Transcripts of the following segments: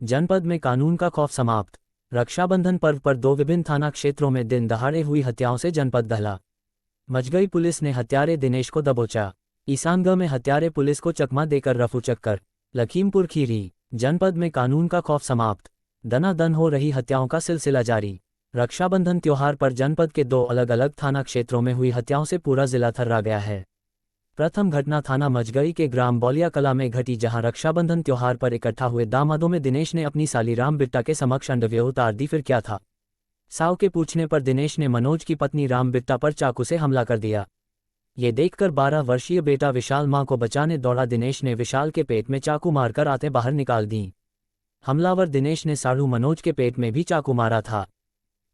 जनपद में कानून का खौफ समाप्त। रक्षाबंधन पर्व पर दो विभिन्न थाना क्षेत्रों में दिन दहाड़े हुई हत्याओं से जनपद दहला। मचगई पुलिस ने हत्यारे दिनेश को दबोचा। ईसानगढ़ में हत्यारे पुलिस को चकमा देकर रफू चक्कर। लखीमपुर खीरी। जनपद में कानून का खौफ समाप्त। दनादन हो रही हत्याओं का सिलसिला जारी। रक्षाबंधन त्योहार पर जनपद के दो अलग अलग थाना क्षेत्रों में हुई हत्याओं से पूरा जिला थर्रा गया है। प्रथम घटना थाना मचगई के ग्राम बौलिया कला में घटी, जहां रक्षाबंधन त्योहार पर इकट्ठा हुए दामादों में दिनेश ने अपनी साली राम बिट्टा के समक्ष अंडरवियर उतार दी। फिर क्या था? साव के पूछने पर दिनेश ने मनोज की पत्नी राम बिट्टा पर चाकू से हमला कर दिया। ये देखकर 12 वर्षीय बेटा विशाल मां को बचाने दौड़ा। दिनेश ने विशाल के पेट में चाकू मारकर आते बाहर निकाल दी। हमलावर दिनेश ने साढ़ू मनोज के पेट में भी चाकू मारा था।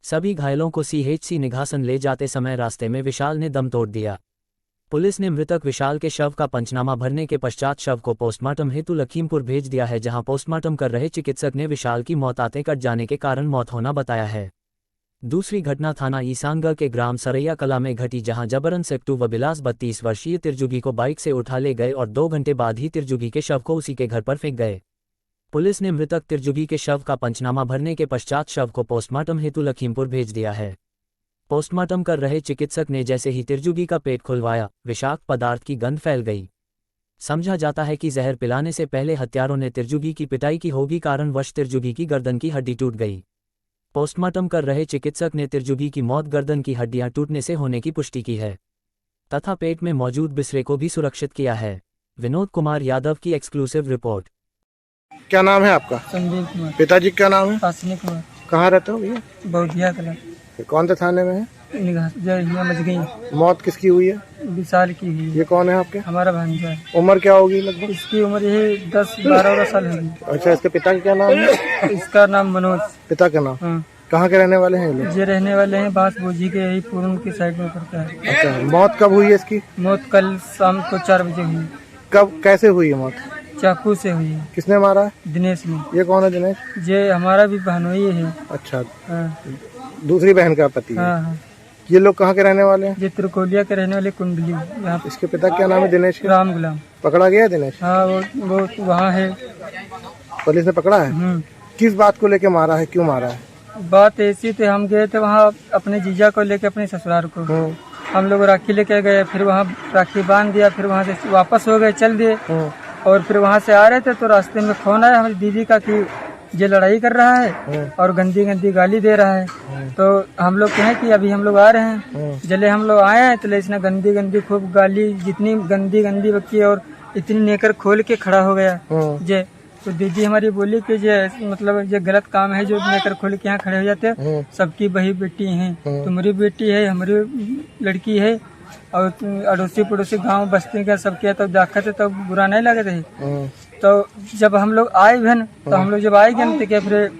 सभी घायलों को सीएचसी निघासन ले जाते समय रास्ते में विशाल ने दम तोड़ दिया। पुलिस ने मृतक विशाल के शव का पंचनामा भरने के पश्चात शव को पोस्टमार्टम हेतु लखीमपुर भेज दिया है, जहां पोस्टमार्टम कर रहे चिकित्सक ने विशाल की मौत आते कट जाने के कारण मौत होना बताया है। दूसरी घटना थाना ईसानगढ़ के ग्राम सरैया कला में घटी, जहां जबरन सेक्टू व बिलास 32 वर्षीय तिरजुगी को बाइक से उठा ले गए और 2 घंटे बाद ही तिरजुगी के शव को उसी के घर पर फेंक गए। पुलिस ने मृतक तिरजुगी के शव का पंचनामा भरने के पश्चात शव को पोस्टमार्टम हेतु लखीमपुर भेज दिया है। पोस्टमार्टम कर रहे चिकित्सक ने जैसे ही तिरजुगी का पेट खुलवाया, विषाक्त पदार्थ की गंध फैल गई। समझा जाता है कि जहर पिलाने से पहले हत्यारों ने तिरजुगी की पिटाई की होगी, कारणवश तिरजुगी की गर्दन की हड्डी टूट गई। पोस्टमार्टम कर रहे चिकित्सक ने तिरजुगी की मौत गर्दन की हड्डियां टूटने से होने की पुष्टि की है तथा पेट में मौजूद बिस्रे को भी सुरक्षित किया है। विनोद कुमार यादव की एक्सक्लूसिव रिपोर्ट। क्या नाम है आपका? संजीव कुमार। पिताजी क्या नाम है? आसनी कुमार। कहाँ रहते हो भैया? बौधिया कला। कौन से थाने में है? मच गई। मौत किसकी हुई है? विशाल की हुई। ये कौन है आपके? हमारा भांजा है। उम्र क्या होगी लगभग? इसकी उम्र यही 10-12 साल होगी। अच्छा, इसके पिता का क्या नाम है? इसका नाम मनोज। पिता का नाम? हाँ। कहाँ के रहने वाले हैं ये लोग? ये रहने वाले हैं बांस बोझी के, यही पूर्व की साइड में पड़ता है। अच्छा, मौत कब हुई है इसकी? मौत कल शाम को 4 बजे हुई। कब, कैसे हुई है मौत? चाकू से हुई है। किसने मारा है? दिनेश ने। ये कौन है दिनेश? ये हमारा भी बहनोई है। अच्छा। हाँ। दूसरी बहन का पति है। हाँ। ये लोग कहाँ के रहने वाले हैं? ये त्रिकोलिया के रहने वाले कुंडली। यहाँ इसके पिता क्या नाम है दिनेश का? राम गुलाम। पकड़ा गया दिनेश? हाँ, वो वहाँ है। पुलिस ने पकड़ा है? किस बात को लेके मारा है, क्यों मारा है? बात ऐसी थी, हम गए थे वहाँ अपने जीजा को लेके अपने ससुराल को। हम लोग राखी लेके गए, फिर वहाँ राखी बांध दिया, फिर वहाँ से वापस हो गए, चल दिए। और फिर वहाँ से आ रहे थे तो रास्ते में फोन आया हमारी दीदी का कि ये लड़ाई कर रहा है और गंदी गंदी गाली दे रहा है। तो हम लोग कहें कि अभी हम लोग आ रहे हैं। जले हम लोग आए हैं तो इसने गंदी गंदी खूब गाली, जितनी गंदी गंदी बकी और इतनी नेकर खोल के खड़ा हो गया। जे तो दीदी हमारी बोली कि ये मतलब ये गलत काम है जो लेकर खोल के यहाँ खड़े हो जाते हैं। सबकी बही बेटी है, तुम्हारी बेटी है, हमारी लड़की है, और अड़ोसी पड़ोसी गांव बस्ती का सब किया, तब देखा थे तब बुरा नहीं लगे थे। तो जब हम लोग आए भी तो हम लोग जब आए गए तो क्या फिर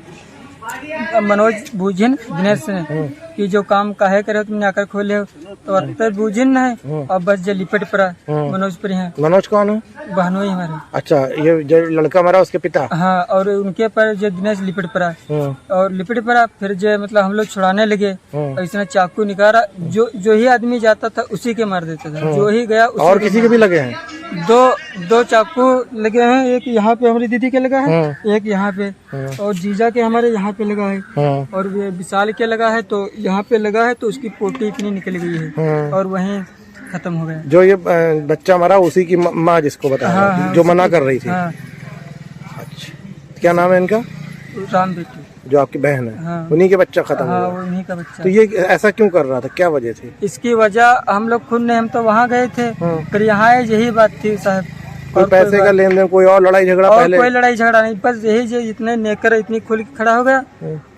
मनोज बूझिन दिनेश ने कि जो काम काहे करे तुमने आकर खोले हो, तो अब बूझिन है और बस जो लिपट पड़ा मनोज पर है। मनोज कौन है? बहनोई हमारे। अच्छा, ये जो लड़का मरा उसके पिता? हाँ, और उनके पर जो दिनेश लिपट पड़ा और लिपट पड़ा, फिर जो मतलब हम लोग छुड़ाने लगे और इसने चाकू निकाला। जो ही आदमी जाता था उसी के मार देता था, जो ही गया उसी। और किसी के भी लगे हैं? दो चाकू लगे हैं, एक यहाँ पे हमारी दीदी के लगा है, एक यहाँ पे, और जीजा के हमारे यहाँ पे लगा है, और विशाल के लगा है तो यहाँ पे लगा है, तो उसकी पोटी इतनी निकल गई है और वहीं खत्म हो गया। जो ये बच्चा मरा उसी की माँ जिसको बताया? हाँ, जो मना कर रही थी। हाँ। अच्छा, क्या नाम है इनका? राम बेटी, जो आपकी बहन है। हाँ। उन्हीं के बच्चा खत्म हाँ, हुआ? उन्हीं का बच्चा। तो ये ऐसा क्यों कर रहा था, क्या वजह थी? इसकी वजह हम लोग खुद ने, हम तो वहाँ गए थे, फिर यहाँ यही बात थी साहब। कोई पैसे का लेन देन, कोई और लड़ाई झगड़ा? और पहले कोई लड़ाई झगड़ा नहीं, बस यही जो इतने नेकर इतनी खुल के खड़ा हो गया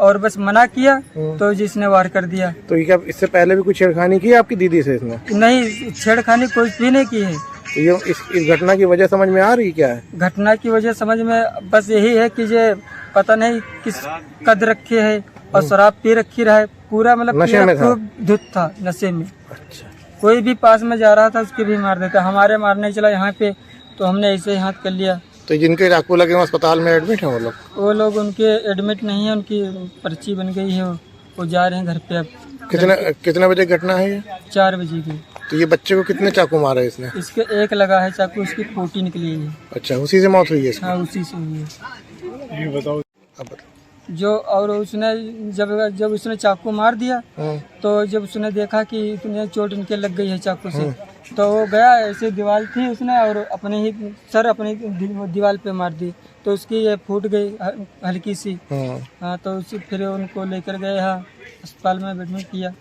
और बस मना किया तो जिसने वार कर दिया। तो ये क्या इससे पहले भी कुछ छेड़खानी की आपकी दीदी से इसने? नहीं, छेड़खानी कोई भी नहीं की है। तो ये इस घटना की वजह समझ में आ रही क्या है? घटना की वजह समझ में बस यही है कि ये पता नहीं किस कद रखे है और शराब पी रखी रहा है, पूरा मतलब नशे में था, खूब धुत था, नशे में। अच्छा। कोई भी पास में जा रहा था उसके भी मार देता। हमारे मारने चला यहाँ पे तो हमने ऐसे ही हाथ कर लिया। तो जिनके चाकू लगे अस्पताल में एडमिट है वो लोग उनके एडमिट नहीं है, उनकी पर्ची बन गई है, वो जा रहे हैं घर पे। अब कितने बजे घटना है ये? 4 बजे की। तो ये बच्चे को कितने चाकू मारे इसने? इसके एक लगा है चाकू, उसकी पोटी निकली है। अच्छा, उसी से मौत हुई है इसकी? हाँ, उसी से हुई है। ये बताओ। अब बताओ। जो और उसने जब उसने चाकू मार दिया तो जब उसने देखा कि इतने चोट इनके लग गई है चाकू से, तो वो गया, ऐसे दीवार थी उसने और अपने ही सर अपनी दीवार पे मार दी, तो उसकी ये फूट गई हल्की सी। हाँ, तो उसी फिर उनको लेकर गए, हाँ अस्पताल में एडमिट किया।